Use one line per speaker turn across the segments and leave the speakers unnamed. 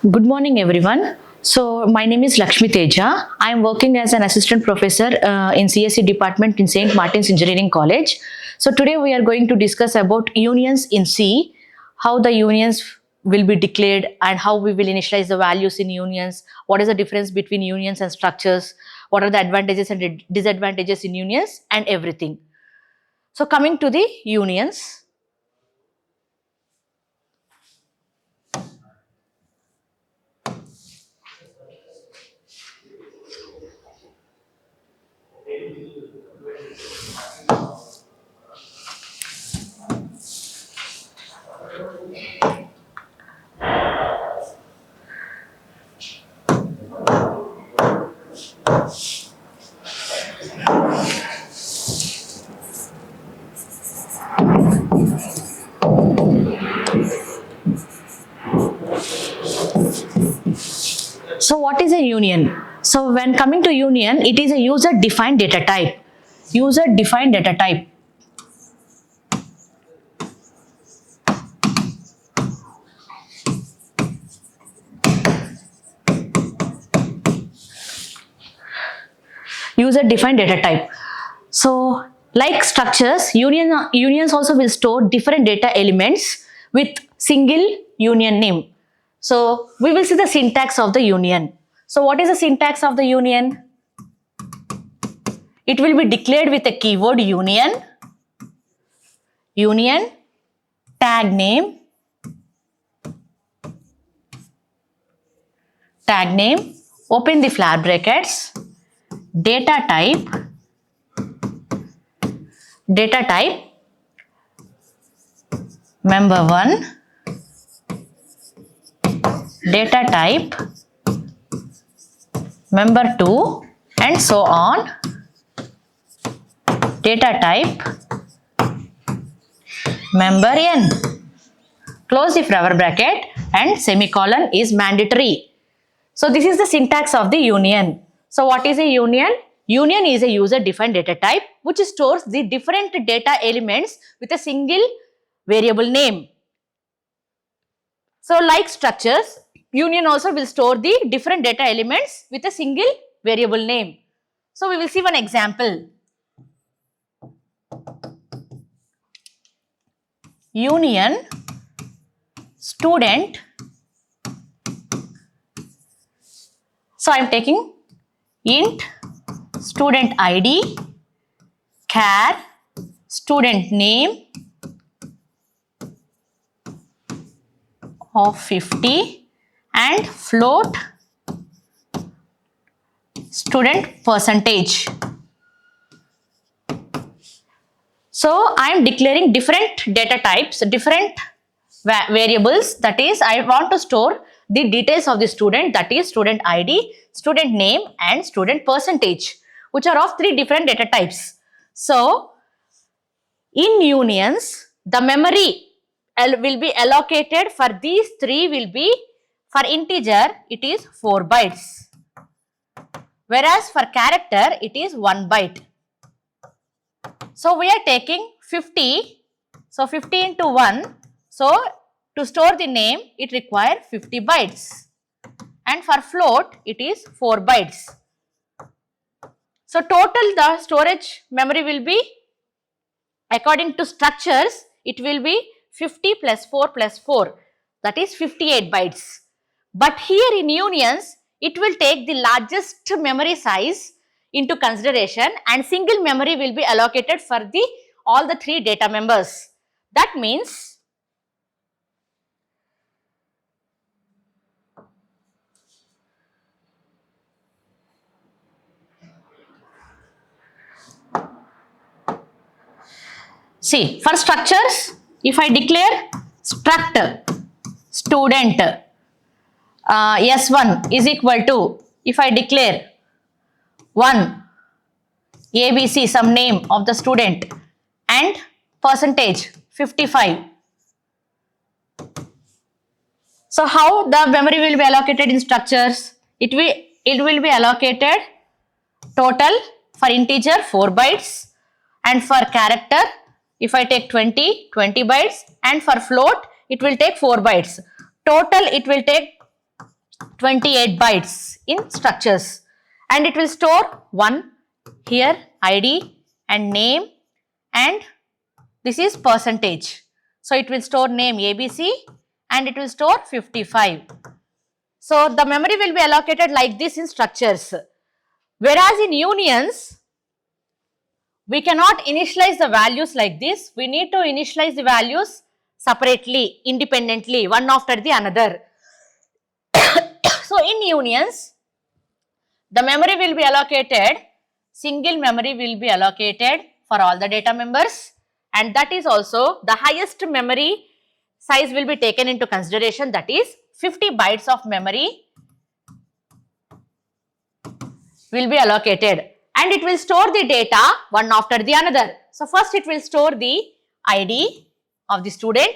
Good morning, everyone. So, my name is Lakshmi Teja. I am working as an assistant professor in CSE department in St. Martin's Engineering College. So, today we are going to discuss about unions in C, how the unions will be declared and how we will initialize the values in unions, what is the difference between unions and structures, what are the advantages and disadvantages in unions, and everything. So, coming to the unions. So what is a union? So when coming to union, it is a user defined data type. User defined data type. User defined data type. So like structures, unions also will store different data elements with single union name. So we will see the syntax of the union. So what is the syntax of the union? It will be declared with a keyword union, tag name, open the flower brackets, data type, member1, data type, member2, and so on. Data type, member n. Close the flower bracket and semicolon is mandatory. So this is the syntax of the union. So what is a union? Union is a user defined data type which stores the different data elements with a single variable name. So like structures, union also will store the different data elements with a single variable name. So we will see one example. Union student. So I am taking int student ID, char student name of 50 and float student percentage. So I am declaring different data types, different variables, that is I want to store the details of the student, that is student ID, student name and student percentage, which are of three different data types. So in unions, the memory will be allocated for these three will be, for integer it is 4 bytes, whereas for character it is 1 byte. So we are taking 50, so 50 into 1, so to store the name it requires 50 bytes and for float it is 4 bytes. So total the storage memory will be, according to structures, it will be 50 plus 4 plus 4, that is 58 bytes. But here in unions, it will take the largest memory size into consideration and single memory will be allocated for all the three data members. That means see, for structures, if I declare struct student S1 is equal to, if I declare 1 ABC, some name of the student, and percentage 55. So how the memory will be allocated in structures? It will be allocated total for integer 4 bytes and for character if I take 20 bytes and for float it will take 4 bytes. Total it will take 28 bytes in structures, and it will store one here ID and name, and this is percentage. So it will store name ABC and it will store 55. So the memory will be allocated like this in structures. Whereas in unions, we cannot initialize the values like this. We need to initialize the values separately, independently, one after the another. So in unions, the memory will be allocated, single memory will be allocated for all the data members, and that is also the highest memory size will be taken into consideration, that is 50 bytes of memory will be allocated, and it will store the data one after the another. So first it will store the ID of the student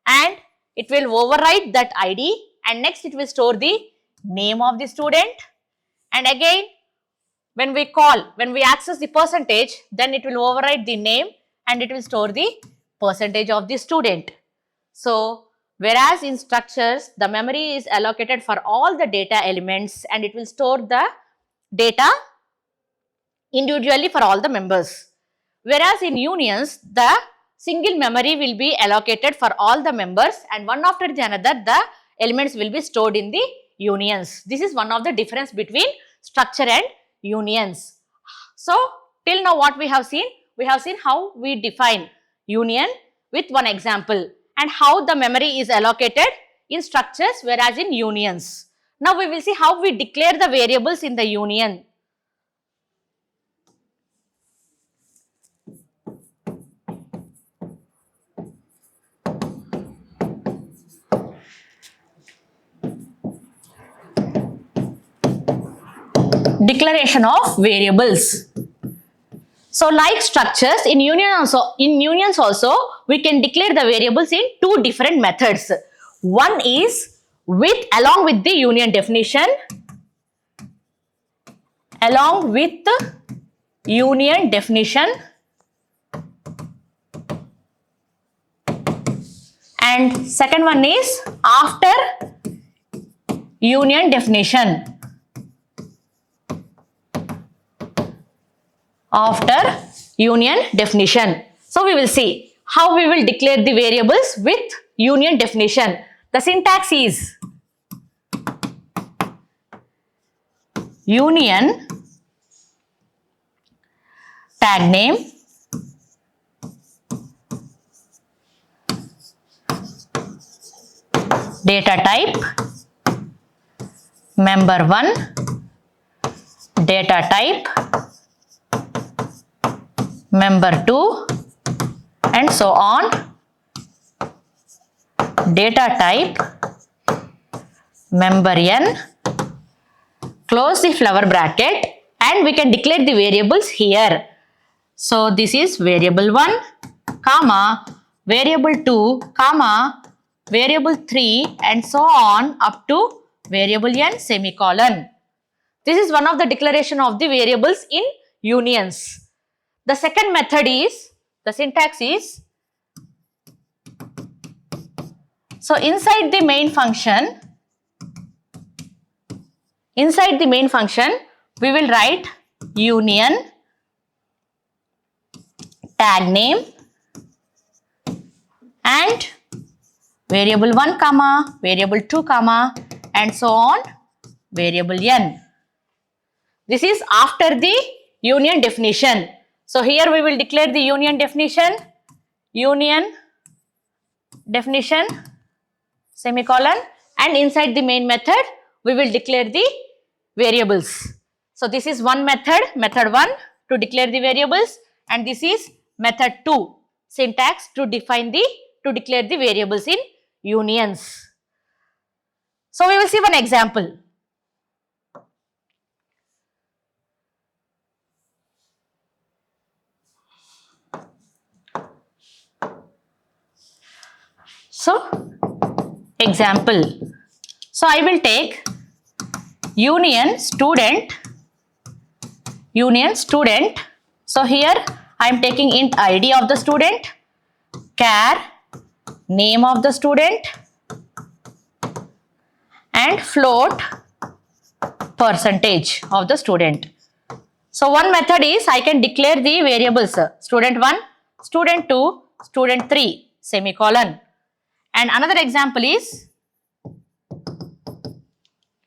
and it will overwrite that ID, and next it will store the name of the student, and again when we access the percentage, then it will overwrite the name and it will store the percentage of the student. So whereas in structures, the memory is allocated for all the data elements and it will store the data individually for all the members. Whereas in unions, the single memory will be allocated for all the members, and one after the another the elements will be stored in the unions. This is one of the difference between structure and unions. So till now what we have seen how we define union with one example and how the memory is allocated in structures whereas in unions. Now we will see how we declare the variables in the union. Declaration of variables. So like structures, in unions also we can declare the variables in two different methods. One is along with the union definition, and second one is after union definition. So we will see how we will declare the variables with union definition. The syntax is union tag name data type member 1 data type member 2 and so on, data type member n, close the flower bracket, and we can declare the variables here. So this is variable 1 comma variable 2 comma variable 3 and so on up to variable n semicolon. This is one of the declaration of the variables in unions. The second method is, the syntax is, so inside the main function we will write union tag name and variable 1 comma variable 2 comma and so on variable n. This is after the union definition. So here we will declare the union definition semicolon, and inside the main method we will declare the variables. So this is one method 1 to declare the variables, and this is method 2 syntax to declare the variables in unions. So we will see one example. So example, so I will take union student. So here I am taking int ID of the student, char name of the student, and float percentage of the student. So one method is I can declare the variables student 1, student 2, student 3 semicolon. And another example is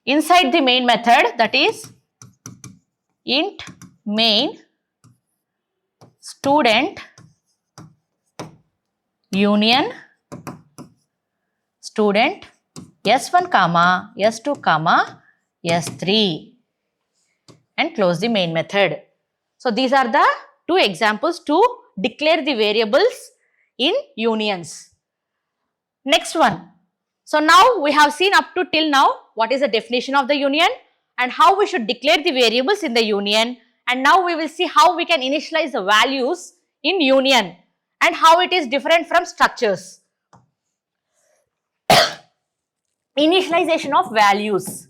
inside the main method, that is int main student union student S1 comma S2 comma S3 and close the main method. So these are the two examples to declare the variables in unions. Next one. So now we have seen up to till now what is the definition of the union and how we should declare the variables in the union, and now we will see how we can initialize the values in union and how it is different from structures. Initialization of values.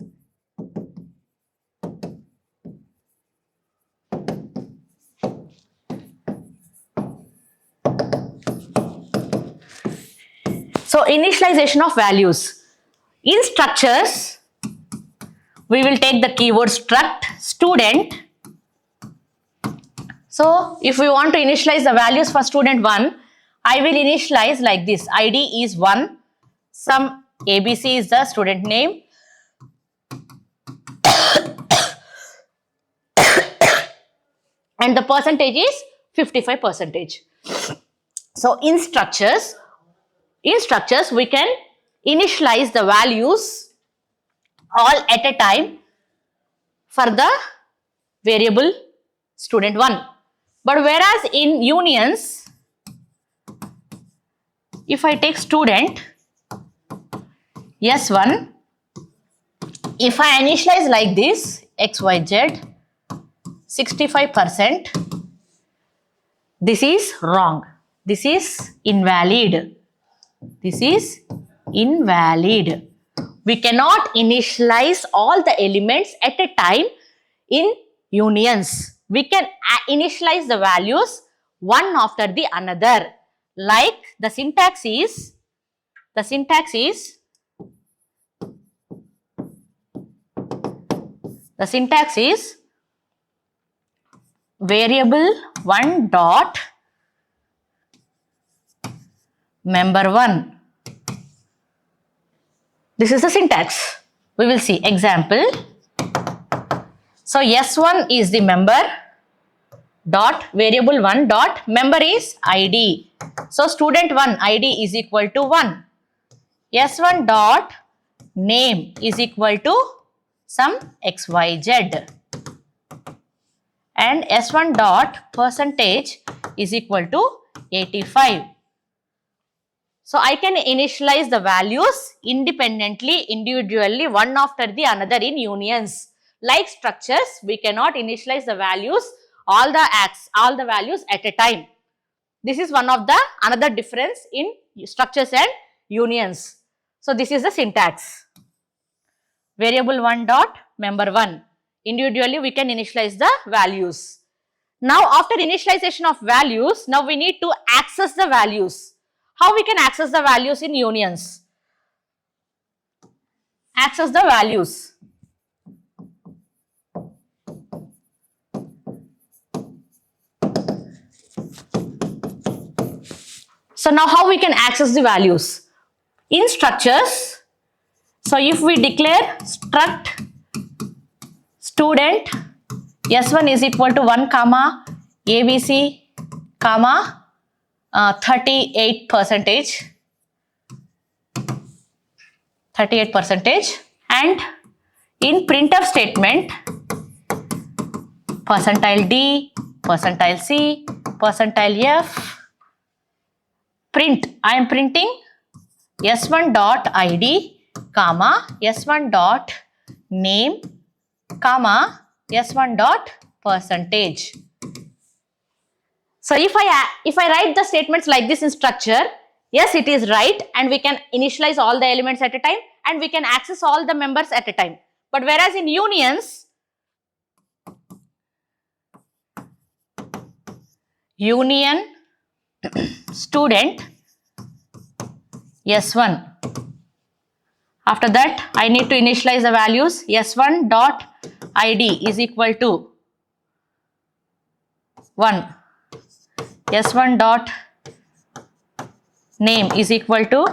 So initialization of values. In structures, we will take the keyword struct student. So if we want to initialize the values for student 1, I will initialize like this. ID is 1, some ABC is the student name, and the percentage is 55%. So in structures we can initialize the values all at a time for the variable student 1. But whereas in unions, if I take student S1, if I initialize like this XYZ 65%, this is wrong. This is invalid. This is invalid. We cannot initialize all the elements at a time in unions. We can initialize the values one after the another. Like the syntax is variable 1 dot member 1. This is the syntax. We will see example. So S1 is the member dot variable 1 dot member is ID. So student 1 ID is equal to 1. S1 dot name is equal to some XYZ. And S1 dot percentage is equal to 85. So I can initialize the values independently, individually, one after the another in unions. Like structures, we cannot initialize the values, all the values at a time. This is one of the another difference in structures and unions. So this is the syntax. Variable 1 dot member 1. Individually, we can initialize the values. Now, after initialization of values, now we need to access the values. How we can access the values in unions? Access the values. So now how we can access the values? In structures, so if we declare struct student S1 is equal to 1 comma ABC comma 38%, and in printf statement percentile D, percentile C, percentile F, print, I am printing S1 dot ID comma S1 dot name comma S1 dot percentage. So if I write the statements like this in structure, yes, it is right, and we can initialize all the elements at a time and we can access all the members at a time. But whereas in unions, union student S1, After that, I need to initialize the values. S1 dot ID is equal to 1. S1 dot name is equal to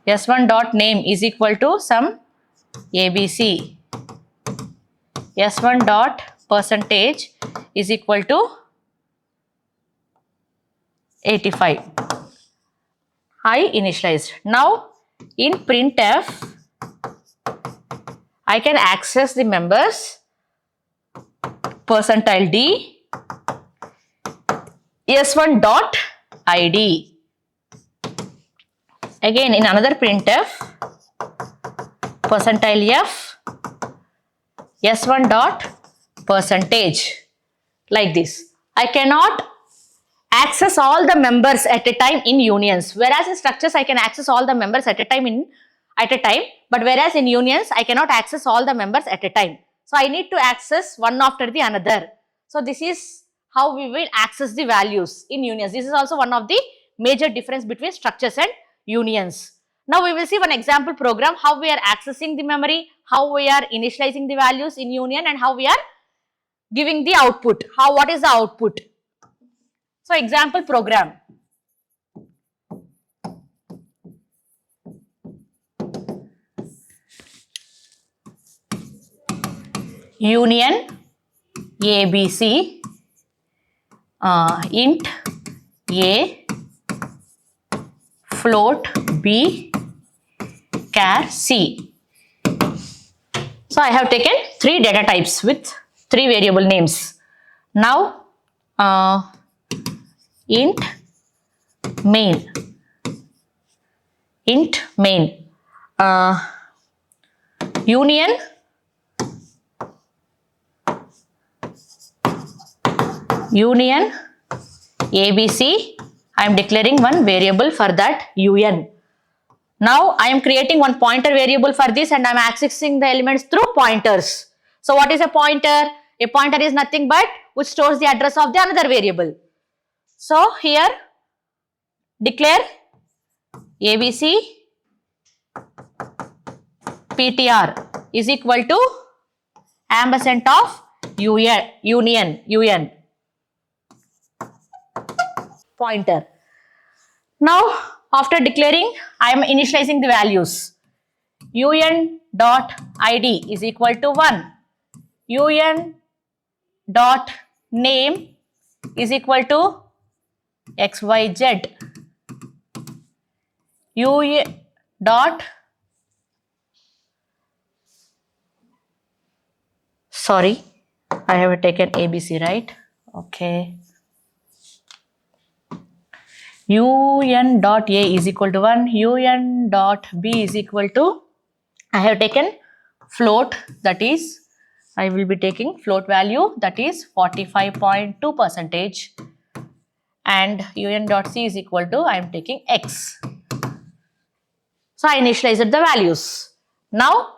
S1 dot name is equal to some ABC. S1 dot percentage is equal to 85. I initialized. Now in printf, I can access the members percentile D S1 dot ID. Again in another printf, percentile F S1 dot percentage, like this. I cannot access all the members at a time in unions, whereas in structures I can access all the members at a time but whereas in unions I cannot access all the members at a time. So I need to access one after the another. So this is how we will access the values in unions. This is also one of the major difference between structures and unions. Now we will see one example program, how we are accessing the memory, how we are initializing the values in union, and how we are giving the output. What is the output? So example program. Union ABC int A float B char C. So I have taken 3 data types with 3 variable names. Now int main union ABC, I am declaring one variable for that UN. Now I am creating one pointer variable for this, and I am accessing the elements through pointers. So what is a pointer? A pointer is nothing but which stores the address of the another variable. So here declare ABC PTR is equal to ampersand of union pointer. Now after declaring, I am initializing the values. UN dot ID is equal to 1. UN dot name is equal to XYZ. UN dot I have taken ABC, right? Okay. UN dot A is equal to 1, UN dot B is equal to, I have taken float, that is, I will be taking float value, that is 45.2%, and UN dot C is equal to, I am taking X. So I initialized the values. Now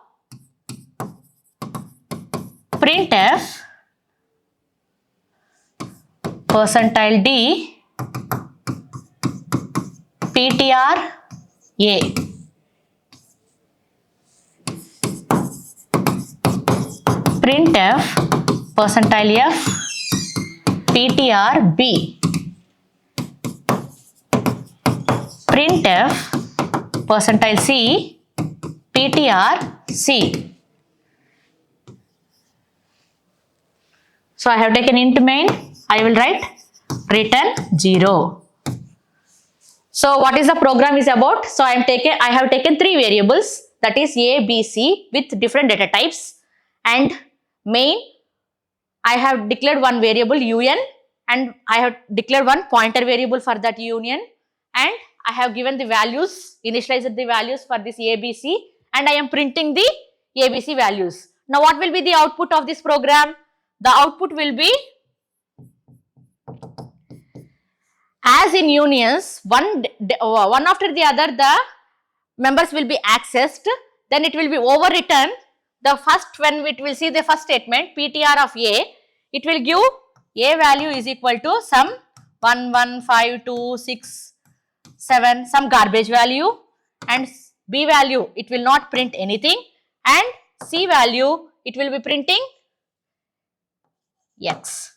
printf percentile D PTR A. Printf percentile F PTR B. Printf percentile C PTR C. So I have taken int main, I will write return 0. So what is the program is about? So I have taken 3 variables, that is A, B, C with different data types, and main I have declared one variable UN, and I have declared one pointer variable for that union, and I have given the values, initialized the values for this ABC, and I am printing the ABC values. Now what will be the output of this program? The output will be, as in unions, one after the other the members will be accessed, then it will be overwritten. The first, when it will see the first statement PTR of A, it will give A value is equal to some 11526 7 some garbage value, and B value it will not print anything, and C value it will be printing X.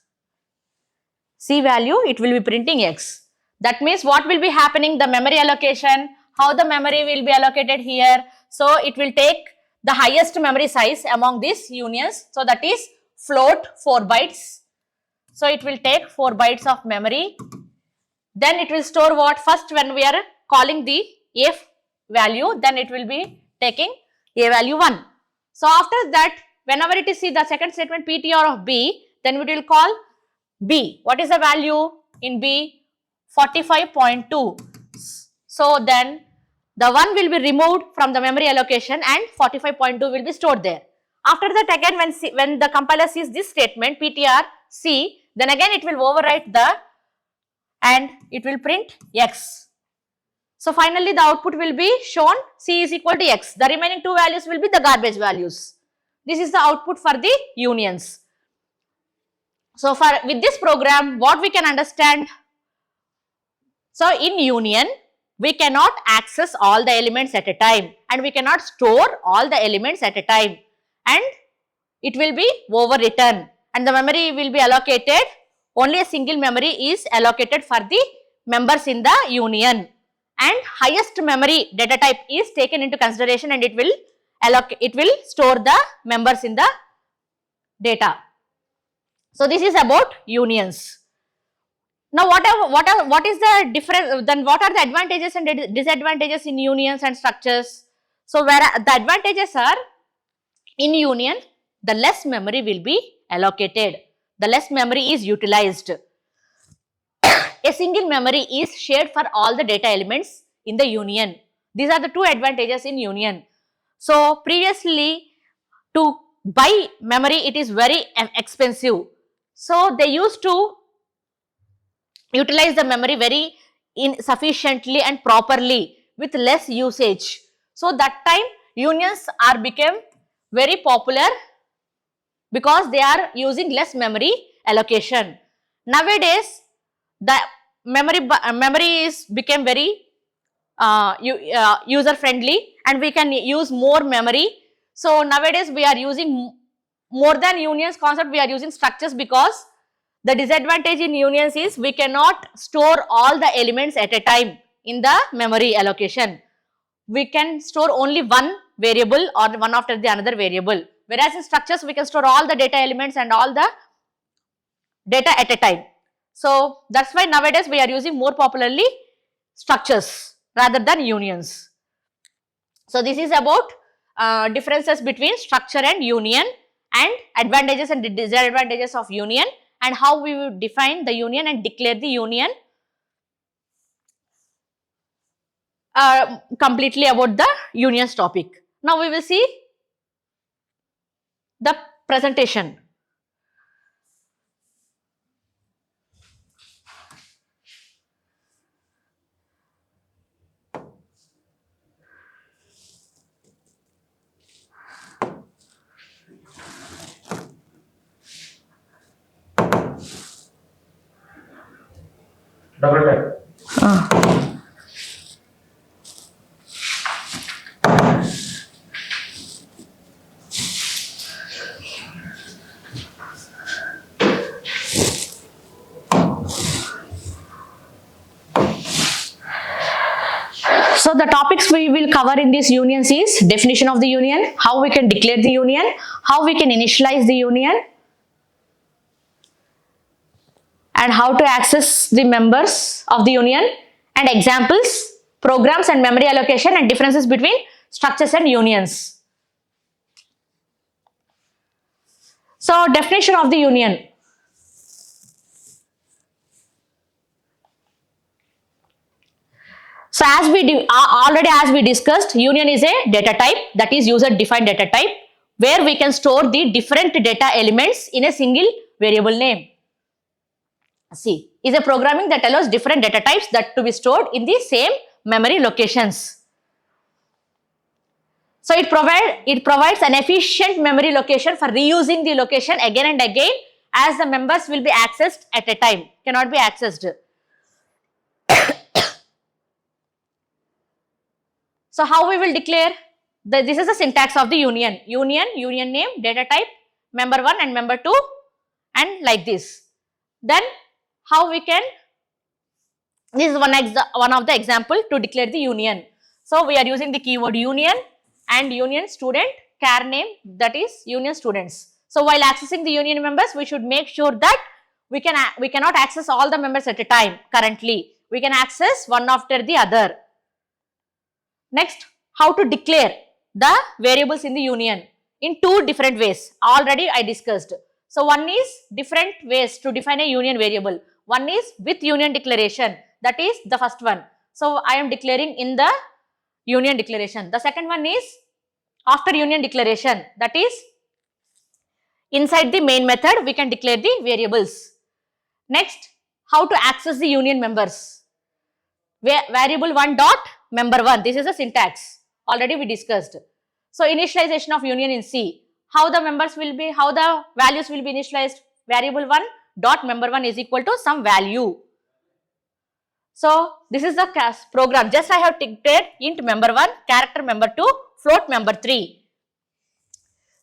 C value it will be printing X. That means what will be happening, the memory allocation, how the memory will be allocated here. So it will take the highest memory size among these unions. So that is float 4 bytes. So it will take 4 bytes of memory. Then it will store what? First when we are calling the A value, then it will be taking A value 1. So after that, whenever it is see the second statement PTR of B, then we will call B. What is the value in B? 45.2. So then the 1 will be removed from the memory allocation and 45.2 will be stored there. After that again when the compiler sees this statement PTR C, then again it will overwrite the and it will print X. So finally the output will be shown C is equal to X. The remaining 2 values will be the garbage values. This is the output for the unions. So with this program what we can understand, so in union we cannot access all the elements at a time and we cannot store all the elements at a time, and it will be overwritten and the memory will be allocated. Only a single memory is allocated for the members in the union, and highest memory data type is taken into consideration and it will store the members in the data. So this is about unions. Now what is the difference, then what are the advantages and disadvantages in unions and structures? So where the advantages are, in union the less memory will be allocated, the less memory is utilized. A single memory is shared for all the data elements in the union. These are the two advantages in union. So previously to buy memory it is very expensive. So they used to utilize the memory very sufficiently and properly with less usage. So that time unions became very popular because they are using less memory allocation. Nowadays the memory is became very user friendly and we can use more memory. So nowadays we are using more than unions concept, we are using structures, because the disadvantage in unions is we cannot store all the elements at a time in the memory allocation. We can store only one variable or one after the another variable, whereas in structures we can store all the data elements and all the data at a time. So that's why nowadays we are using more popularly structures rather than unions. So this is about differences between structure and union, and advantages and disadvantages of union, and how we will define the union and declare the union. Completely about the unions topic. Now we will see the presentation.
Double tap.
So the topics we will cover in these unions is definition of the union, how we can declare the union, how we can initialize the union, and how to access the members of the union, and examples, programs and memory allocation, and differences between structures and unions. So definition of the union. So as we discussed, union is a data type, that is user defined data type, where we can store the different data elements in a single variable name. C is a programming that allows different data types that to be stored in the same memory locations. So it provides an efficient memory location for reusing the location again and again, as the members will be accessed at a time, cannot be accessed. So how we will declare? This is the syntax of the union. Union name, data type, member 1 and member 2, and like this. Then how we can, this is one of the example to declare the union. So we are using the keyword union and union student char name, that is union students. So while accessing the union members, we should make sure that we cannot access all the members at a time currently. We can access one after the other. Next, how to declare the variables in the union in two different ways. Already I discussed. So one is different ways to define a union variable. One is with union declaration, that is the first one. So I am declaring in the union declaration. The second one is after union declaration, that is inside the main method we can declare the variables. Next, how to access the union members. Variable 1 dot member 1, this is a syntax, already we discussed. So initialization of union in C, how the members will be, how the values will be initialized. Variable 1 dot member 1 is equal to some value. So this is the program. Just I have declared int member 1, character member 2, float member 3.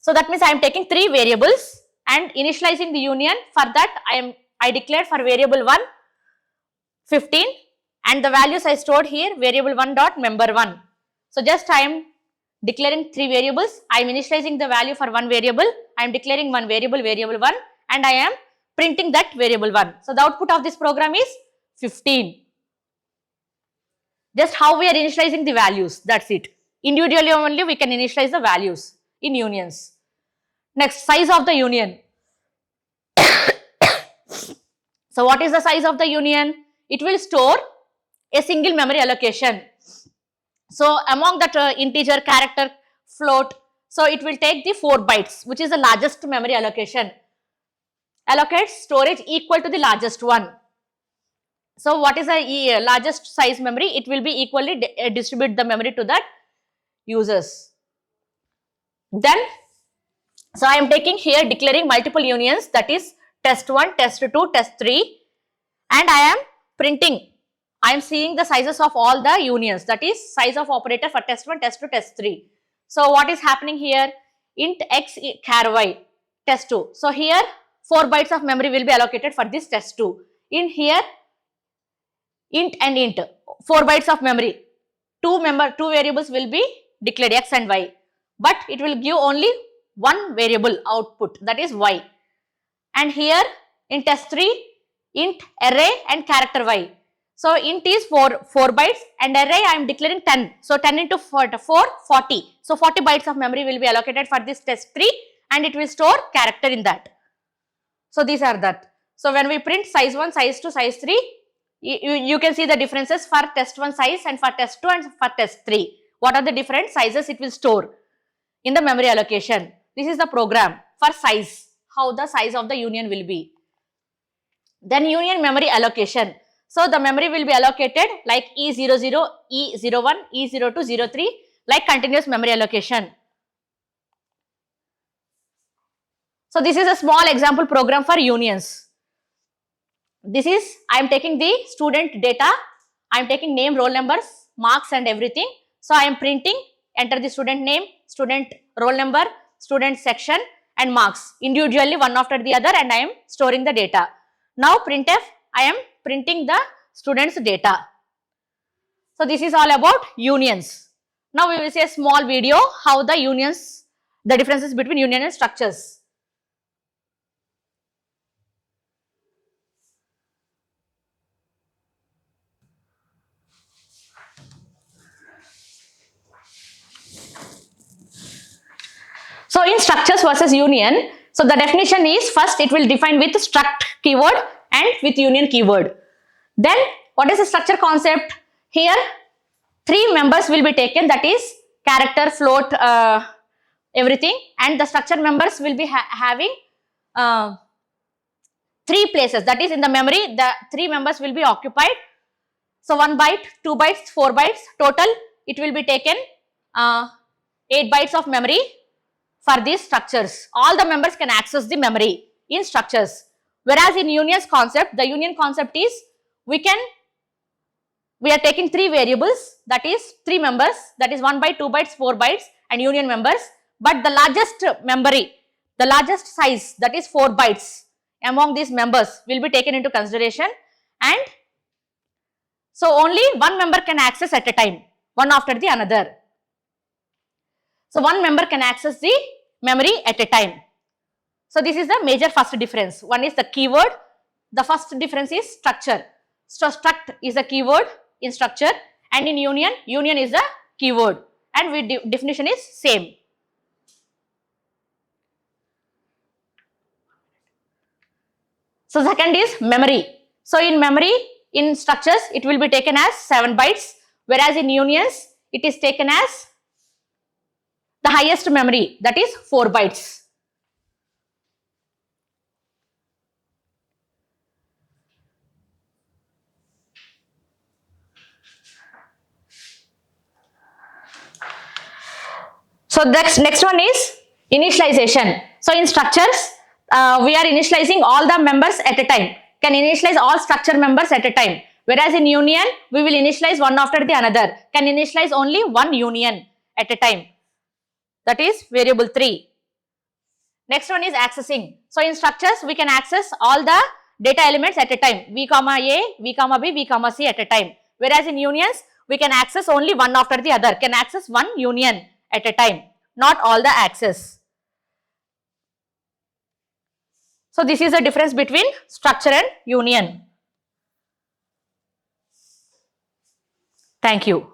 So that means I am taking 3 variables and initializing the union. For that I declared for variable 1 15 and the values I stored here, variable 1 dot member 1. So just I am declaring 3 variables. I am initializing the value for one variable. I am declaring one variable, variable 1, and I am printing that variable 1. So the output of this program is 15. Just how we are initializing the values, that's it. Individually only we can initialize the values in unions. Next, size of the union. So what is the size of the union? It will store a single memory allocation. So among that integer, character, float, so it will take the 4 bytes, which is the largest memory allocation. Allocates storage equal to the largest one. So what is the largest size memory? It will be equally distribute the memory to the users. Then, so I am taking here declaring multiple unions, that is test 1, test 2, test 3, and I am printing. I am seeing the sizes of all the unions, that is size of operator for test 1, test 2, test 3. So what is happening here? Int x char y, test 2. So here 4 bytes of memory will be allocated for this test 2. In here int and int, 4 bytes of memory, two variables will be declared, x and y, but it will give only one variable output, that is y. And here in test 3, int array and character y. So int is 4 bytes and array I am declaring 10. So 10 into 4, 40. So 40 bytes of memory will be allocated for this test 3 and it will store character in that. So these are that. So when we print size 1, size 2, size 3, you can see the differences for test 1 size and for test 2 and for test 3. What are the different sizes it will store in the memory allocation. This is the program for size, how the size of the union will be. Then union memory allocation. So the memory will be allocated like E00, E01, E02, E03, like continuous memory allocation. So this is a small example program for unions. This is, I am taking the student data, I am taking name, roll numbers, marks and everything. So I am printing, enter the student name, student roll number, student section and marks individually one after the other, and I am storing the data. Now printf, I am printing the students data. So this is all about unions. Now we will see a small video how the unions, the differences between union and structures. So in structures versus union, so the definition is, first it will define with struct keyword and with union keyword. Then what is the structure concept? Here 3 members will be taken, that is character, float, everything, and the structure members will be having 3 places, that is in the memory the 3 members will be occupied. So 1 byte, 2 bytes, 4 bytes, total it will be taken 8 bytes of memory for these structures. All the members can access the memory in structures. Whereas in unions concept, the union concept is we can we are taking three variables, that is three members, that is 1 byte, 2 bytes, 4 bytes and union members, but the largest memory, the largest size, that is 4 bytes among these members will be taken into consideration, and so only one member can access at a time, one after the another. So one member can access the memory at a time. So this is the major first difference. One is the keyword. The first difference is structure. So struct is a keyword in structure, and in union, union is the keyword, and with definition is same. So second is memory. So in memory, in structures, it will be taken as 7 bytes, whereas in unions, it is taken as the highest memory, that is 4 bytes. So next one is initialization. So in structures, we are initializing all the members at a time, can initialize all structure members at a time, whereas in union, we will initialize one after the another, can initialize only one union at a time, that is variable 3. Next one is accessing. So in structures, we can access all the data elements at a time, v comma a, v comma b, v comma c at a time, whereas in unions, we can access only one after the other, can access one union at a time, not all the access. So this is the difference between structure and union. Thank you.